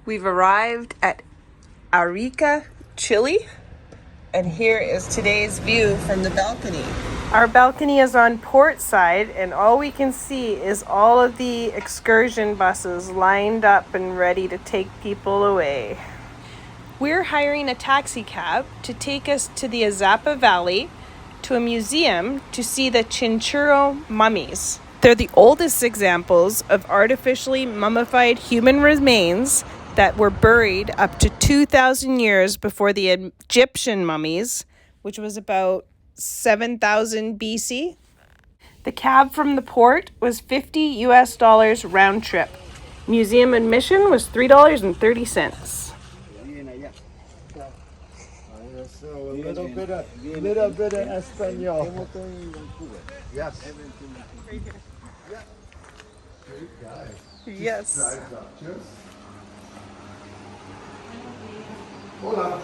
We've arrived at Arica Chile, and here is today's view from the balcony. Our balcony is on port side, and all we can see is all of the excursion buses lined up and ready to take people away. We're hiring a taxi cab to take us to the Azapa Valley to a museum to see the Chinchorro mummies. They're the oldest examples of artificially mummified human remains that were buried up to 2,000 years before the Egyptian mummies, which was about 7,000 BC. The cab from the port was $50 round trip. Museum admission was $3.30. Little bit of Espanol. Yes. Yes. Hola.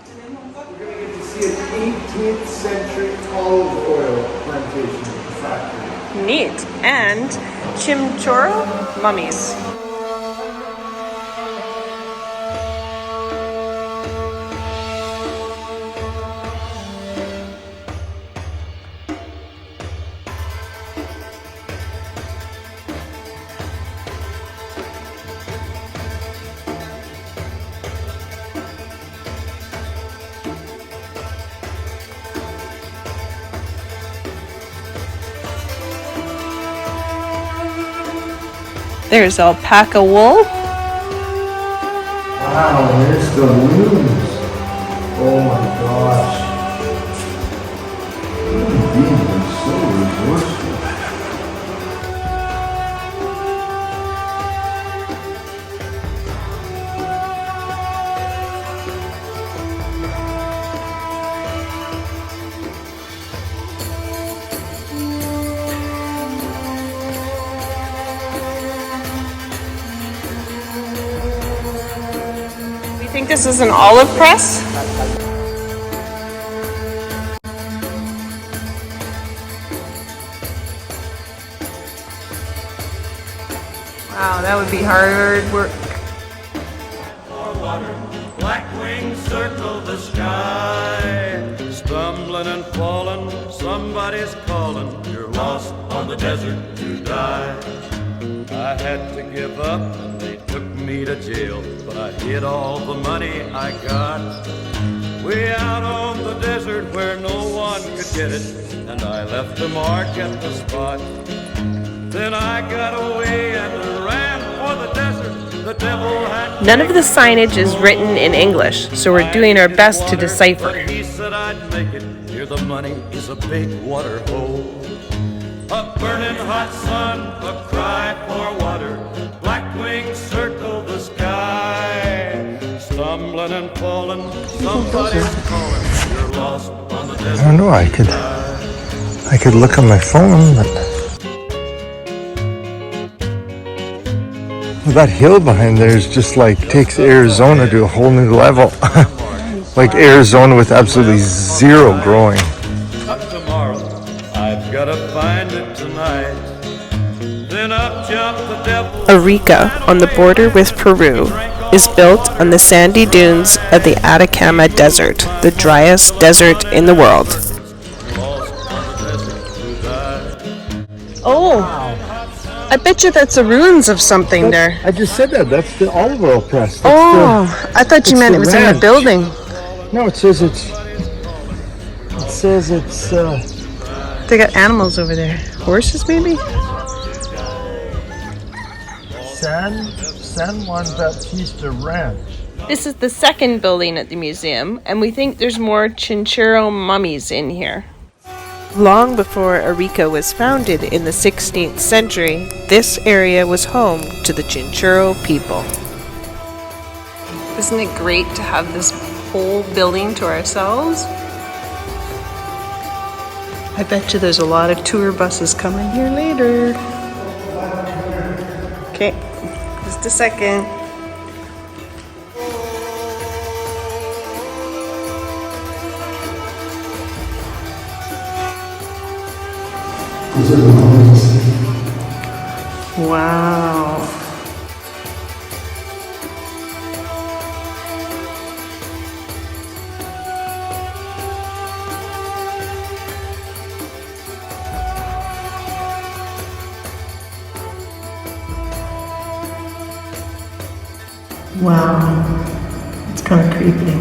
We're going to get to see an 18th century olive oil plantation factory. Neat. And Chinchorro mummies. There's alpaca wool. Wow, there's the looms. Oh my gosh. Human beings are so resourceful. I think this is an olive press. Wow, that would be hard work. Black wings circle the sky, stumbling and falling, somebody's calling, you're lost on the desert to die. I had to give up and they took me to jail, but I hid all the money I got way out on the desert where no one could get it, and I left a mark at the spot. Then I got away and ran for the desert. The devil had None of the signage is written in English, so we're doing our best to decipher. He said I'd make it. Here the money is a big water hole. A burning hot sun, a cry for water. Black wings circle the sky. Stumbling and falling, somebody's calling. You're lost on the desert. I don't know, I could look on my phone, but well, that hill behind there is just like takes Arizona to a whole new level. Like Arizona with absolutely zero growing. Tomorrow, I've gotta find it tonight. Then up jumped the devil. Arica, on the border with Peru, is built on the sandy dunes of the Atacama Desert, the driest desert in the world. Oh, I bet you that's the ruins of something there. I just said that. That's the olive oil press. I thought you meant it was in the building. No, it says it's. They got animals over there. Horses, maybe? San Juan Bautista Ranch. This is the second building at the museum, and we think there's more Chinchorro mummies in here. Long before Arica was founded in the 16th century, this area was home to the Chinchorro people. Isn't it great to have this whole building to ourselves? I bet you there's a lot of tour buses coming here later. Okay, just a second. Wow. Wow, it's kind of creepy.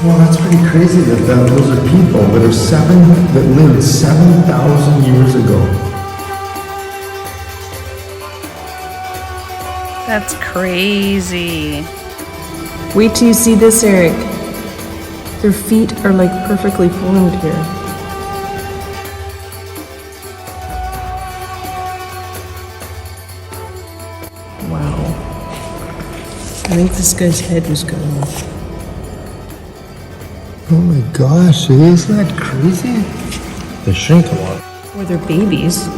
Well, that's pretty crazy that those are people that lived 7,000 years ago. That's crazy. Wait till you see this, Eric. Their feet are like perfectly formed here. Wow. I think this guy's head was gone off. Oh my gosh, isn't that crazy? They shrink a lot. Or they're babies.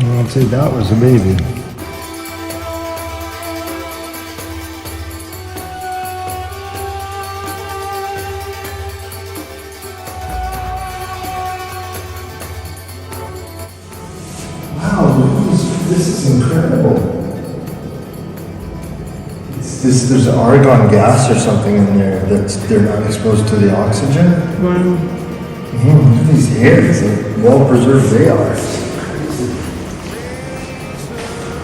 I'd say that was a baby. Wow, this is incredible. There's argon gas or something in there they're not exposed to the oxygen. Wow. Look at these hairs, how well preserved they are.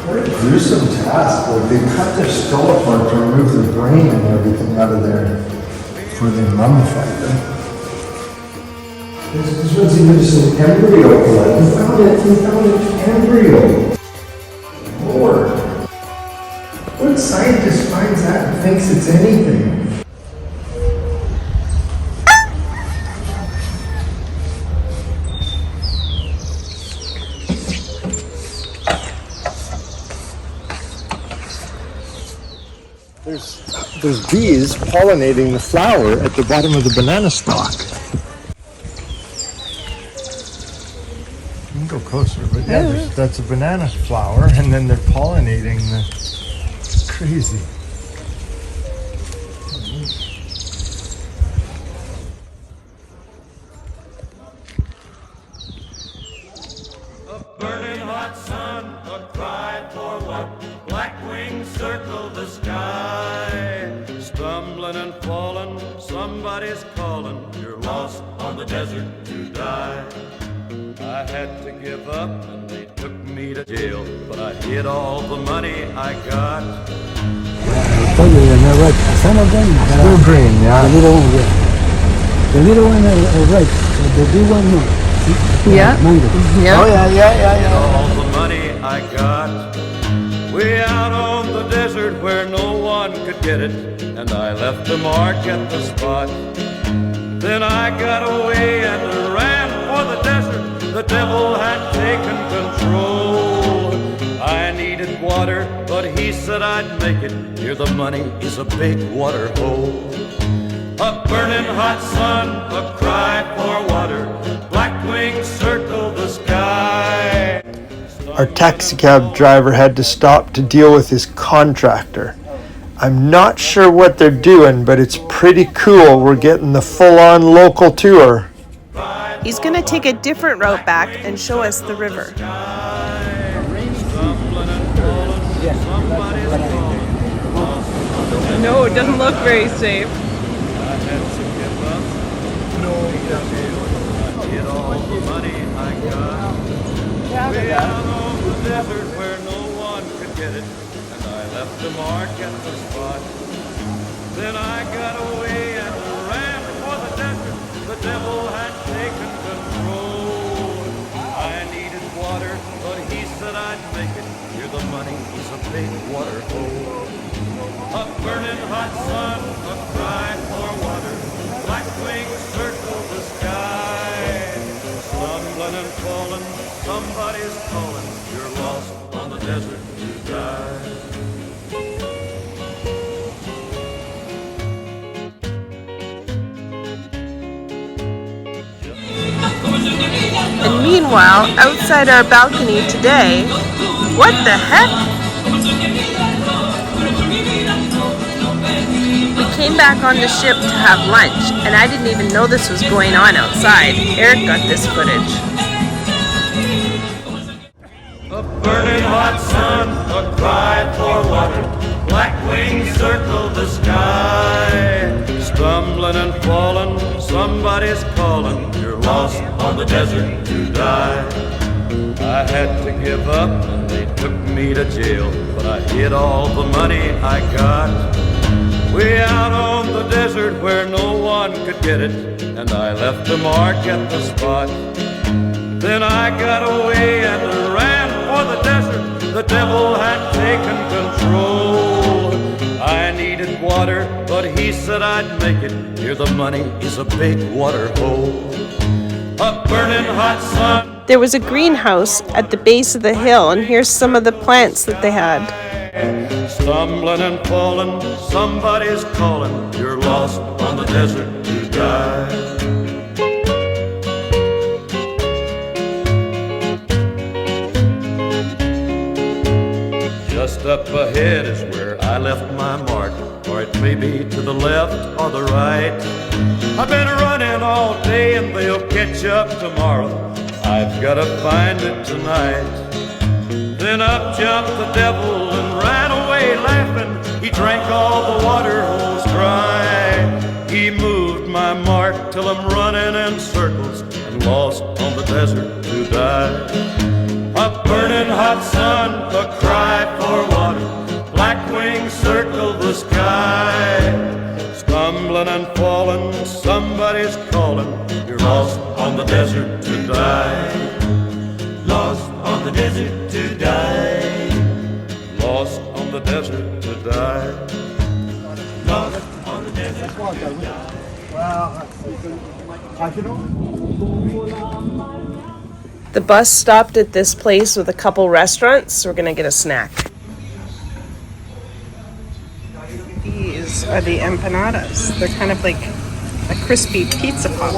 What a gruesome task. Like they cut their skull apart to remove the brain and everything out of there before they mummified them. This one's even just an embryo. Like, we found an embryo. Lord. What scientist finds that and thinks it's anything? There's bees pollinating the flower at the bottom of the banana stalk. You can go closer, but yeah, that's a banana flower, and then they're pollinating the... Crazy. A burning hot sun, a cry for what? Black wings circle the sky. Stumbling and falling, somebody's calling. You're lost on the desert to die. I had to give up and they took me to jail, but I hid all the money I got. Some of them are Still green, yeah. the little one, yeah. The little one are right, the big one no. Yeah. Mango. Yeah. Oh yeah. All the money I got, way out on the desert where no one could get it, and I left a mark at the spot. Then I got away and ran for the desert. The devil had taken control. I needed water, but he said I'd make it. Here the money is a big water hole. A burning hot sun, a cry for water. Black wings circle the sky. Our taxicab driver had to stop to deal with his contractor. I'm not sure what they're doing, but it's pretty cool. We're getting the full-on local tour. He's gonna take a different route back and show us the river. No, it doesn't look very safe. Way out on the desert where no one could get it, and I left a mark at the spot. Then I got away and ran for the desert. The devil had taken control. I needed water, but he said I'd make it. Here the money is a big water hole. A burning hot sun, a cry for water. Black wings circle the sky. Stumbling and falling, somebody's calling. You're lost on the desert to die. And meanwhile, outside our balcony today, what the heck? We came back on the ship to have lunch, and I didn't even know this was going on outside. Eric got this footage. A burning hot sun, a cry for water. Black wings circle the sky. Stumbling and falling, somebody's calling. You're lost on the desert to die. I had to give up and they took me to jail, but I hid all the money I got way out on the desert where no one could get it, and I left a mark at the spot. Then I got away and ran for the desert. The devil had taken control. I needed water, but he said I'd make it. Here the money is a big water hole. A burning hot sun. There was a greenhouse at the base of the hill, and here's some of the plants that they had. Stumbling and falling, somebody's calling. You're lost on the desert to die. Just up ahead is where I left my mark, or it may be to the left or the right. I've been running all day and they'll catch up tomorrow. I've got to find it tonight. Then up jumped the devil and ran away laughing. He drank all the water holes dry. He moved my mark till I'm running in circles and lost on the desert to die. A burning hot sun, a cry for water. Black wings circle the sky. Stumbling and falling, somebody's calling. You're lost on the desert to die. Lost on the desert to die. Lost on the desert to die. Lost on the desert to die. The bus stopped at this place with a couple restaurants, so we're gonna get a snack. These are the empanadas. They're kind of like a crispy pizza pop.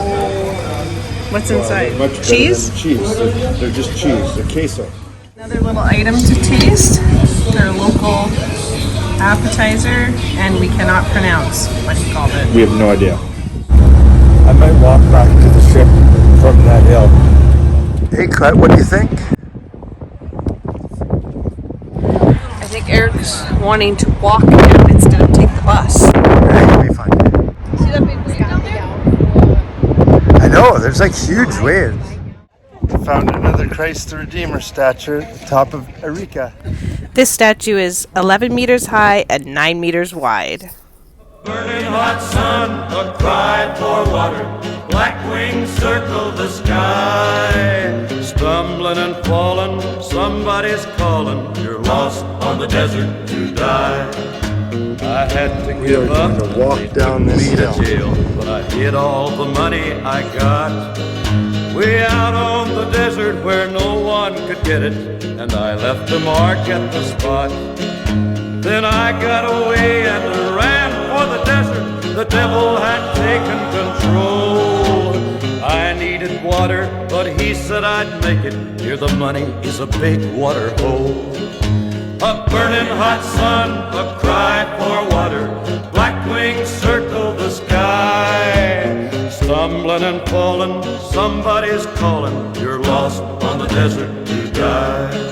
What's inside? Much better Cheese? than cheese. They're just cheese. They're queso. Another little item to taste. Their local appetizer, and we cannot pronounce what he called it. We have no idea. I might walk back to the ship from that hill. Hey, Clet, what do you think? I think Eric's wanting to walk now instead of take the bus. It'll be fun. See that big wave down there? I know, there's like huge waves. Found another Christ the Redeemer statue at the top of Arica. This statue is 11 meters high and 9 meters wide. Burning hot sun, a cry for water. Black wings circle the sky. Stumbling and falling, somebody's calling. You're lost on the desert to die. I had to give up going to walk and down they this took me to hill. jail, but I hid all the money I got way out on the desert where no one could get it, and I left a mark at the spot. Then I got away and ran for the desert. The devil had taken control. I needed water, but he said I'd make it. Here the money is a big water hole. A burning hot sun, a cry for water. Black wings circle the sky. Stumbling and falling, somebody's calling. You're lost on the desert to die.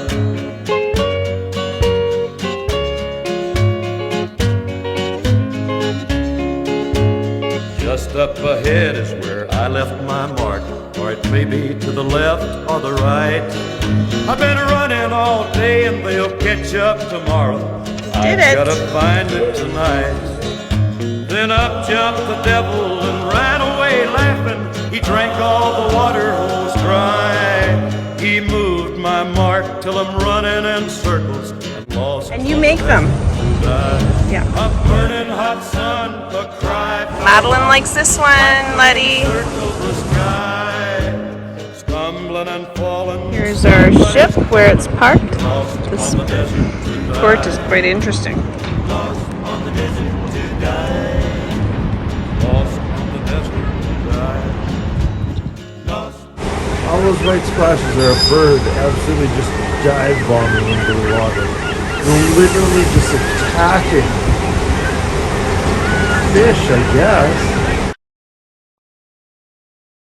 Just up ahead is where I left my mark, or it may be to the left or the right. I've been running all day and they'll catch up tomorrow. I've gotta find it tonight. Then up jumped the devil and ran away laughing. He drank all the water holes dry. He moved my mark till I'm running in circles and lost. And you make them. Yeah. A burning hot sun, a cry for Madeline likes this one, Letty. circle the sky. Stumbling and falling. Here's our ship where it's parked. Lost This on the desert to die. port is quite interesting. Lost on the desert to die. Lost on the desert to die. Lost. All those white splashes are a bird absolutely just dive bombing into the water. They're literally just attacking fish, I guess.